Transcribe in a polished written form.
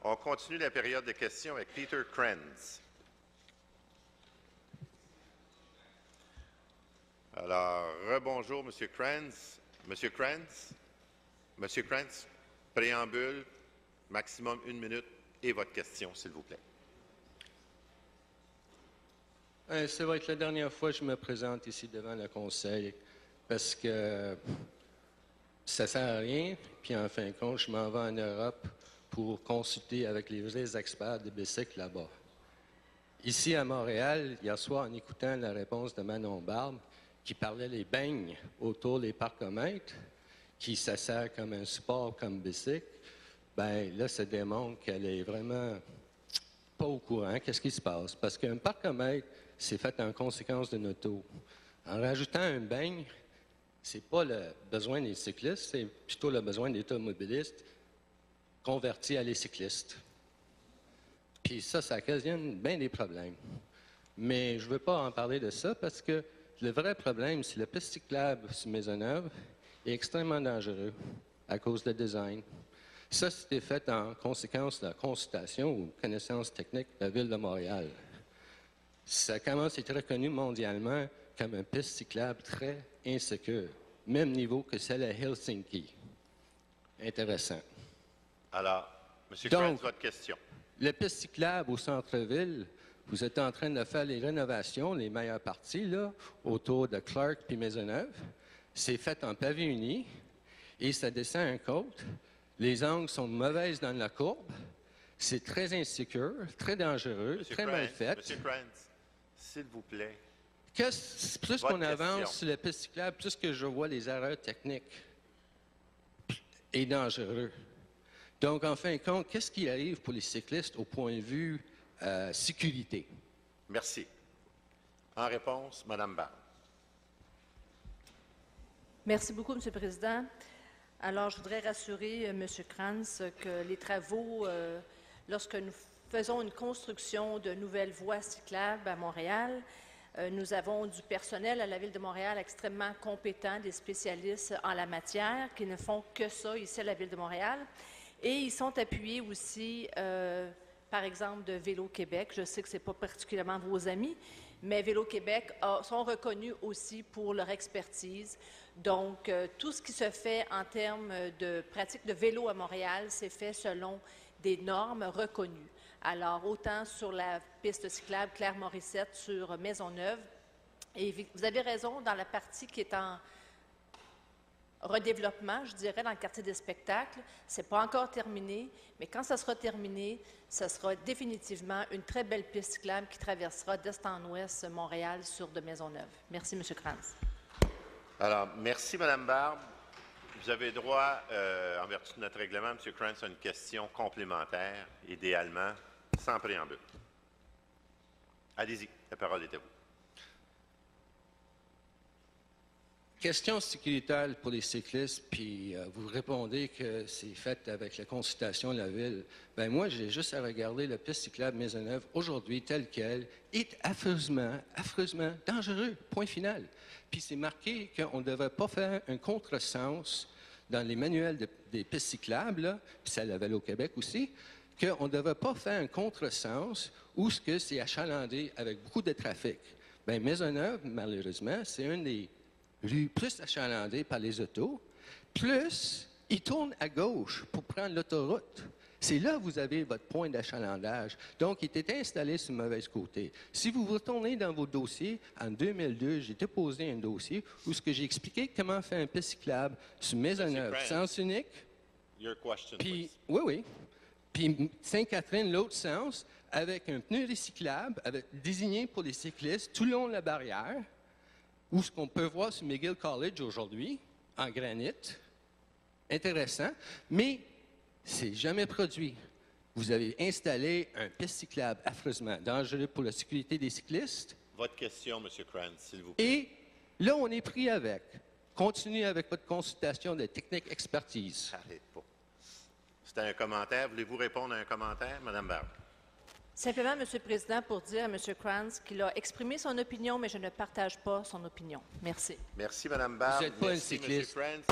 On continue la période de questions avec Peter Krenz. Alors, rebonjour, M. Krenz. M. Krenz? M. Krenz, préambule, maximum 1 minute, et votre question, s'il vous plaît. Ça va être la dernière fois que je me présente ici devant le Conseil, parce que ça ne sert à rien, puis en fin de compte, je m'en vais en Europe pour consulter avec les vrais experts de bicycles là-bas. Ici à Montréal, hier soir, en écoutant la réponse de Manon Barbe, qui parlait des beignes autour des parcomètres, qui ça sert comme un support comme bicycle, bien là, ça démontre qu'elle est vraiment pas au courant. Qu'est-ce qui se passe? Parce qu'un parcomètre, c'est fait en conséquence d'une auto. En rajoutant un beigne, c'est pas le besoin des cyclistes, c'est plutôt le besoin des automobilistes convertis à les cyclistes. Puis ça occasionne bien des problèmes. Mais je ne veux pas en parler de ça parce que le vrai problème, c'est le piste cyclable sur Maisonneuve est extrêmement dangereux à cause du design. Ça, c'était fait en conséquence de la consultation ou connaissance technique de la Ville de Montréal. Ça commence à être reconnu mondialement comme un piste cyclable très insécure, même niveau que celle à Helsinki. Intéressant. Alors, M. Krenz, votre question. Le piste cyclable au centre-ville, vous êtes en train de faire les rénovations, les meilleures parties, là, autour de Clark puis Maisonneuve. C'est fait en pavé uni et ça descend un côte. Les angles sont mauvaises dans la courbe. C'est très insécure, très dangereux, très mal fait. M. Krenz, s'il vous plaît. Plus qu'on avance sur la piste cyclable, plus que je vois les erreurs techniques et dangereux. Donc, en fin de compte, qu'est-ce qui arrive pour les cyclistes au point de vue sécurité? Merci. En réponse, Mme Barbe. Merci beaucoup, M. le Président. Alors, je voudrais rassurer M. Krenz que les travaux, lorsque nous faisons une construction de nouvelles voies cyclables à Montréal, nous avons du personnel à la Ville de Montréal extrêmement compétent, des spécialistes en la matière qui ne font que ça ici à la Ville de Montréal. Et ils sont appuyés aussi, par exemple, de Vélo Québec. Je sais que ce n'est pas particulièrement vos amis, mais Vélo Québec sont reconnus aussi pour leur expertise. Donc, tout ce qui se fait en termes de pratique de vélo à Montréal, c'est fait selon des normes reconnues. Alors, autant sur la piste cyclable Claire-Morissette, sur Maisonneuve. Et vous avez raison, dans la partie qui est en redéveloppement, je dirais, dans le quartier des spectacles. Ce n'est pas encore terminé, mais quand ça sera terminé, ce sera définitivement une très belle piste cyclable qui traversera d'est en ouest Montréal sur de Maisonneuve. Merci, M. Krenz. Alors, merci, Mme Barbe. Vous avez droit, en vertu de notre règlement, M. Krenz, à une question complémentaire, idéalement, sans préambule. Allez-y, la parole est à vous. Question sécuritaire pour les cyclistes, puis vous répondez que c'est fait avec la consultation de la Ville. Bien, moi, j'ai juste à regarder la piste cyclable Maisonneuve aujourd'hui, telle qu'elle, est affreusement dangereux, point final. Puis c'est marqué qu'on ne devrait pas faire un contresens dans les manuels des pistes cyclables, là, puis c'est à la Vélo Québec aussi, qu'on ne devrait pas faire un contresens où ce que c'est achalandé avec beaucoup de trafic. Bien, Maisonneuve, malheureusement, c'est une des rues plus achalandées par les autos, plus ils tournent à gauche pour prendre l'autoroute. C'est là que vous avez votre point d'achalandage. Donc, il était installé sur le mauvais côté. Si vous retournez dans vos dossiers, en 2002, j'ai déposé un dossier où ce que j'ai expliqué comment faire un piste cyclable sur Maisonneuve, sens unique. Your question, puis, oui. Puis Sainte-Catherine, l'autre sens, avec un pneu recyclable, désigné pour les cyclistes tout le long de la barrière, ou ce qu'on peut voir sur McGill College aujourd'hui, en granit. Intéressant, mais c'est jamais produit. Vous avez installé un piste cyclable affreusement dangereux pour la sécurité des cyclistes. Votre question, M. Krenz, s'il vous plaît. Et là, on est pris avec. Continuez avec votre consultation de technique expertise. Arrête pas. C'était un commentaire. Voulez-vous répondre à un commentaire, Mme Barbe? Simplement, M. le Président, pour dire à M. Krenz qu'il a exprimé son opinion, mais je ne partage pas son opinion. Merci. Merci, Mme Barbe. Vous n'êtes pas un cycliste. M. Krenz.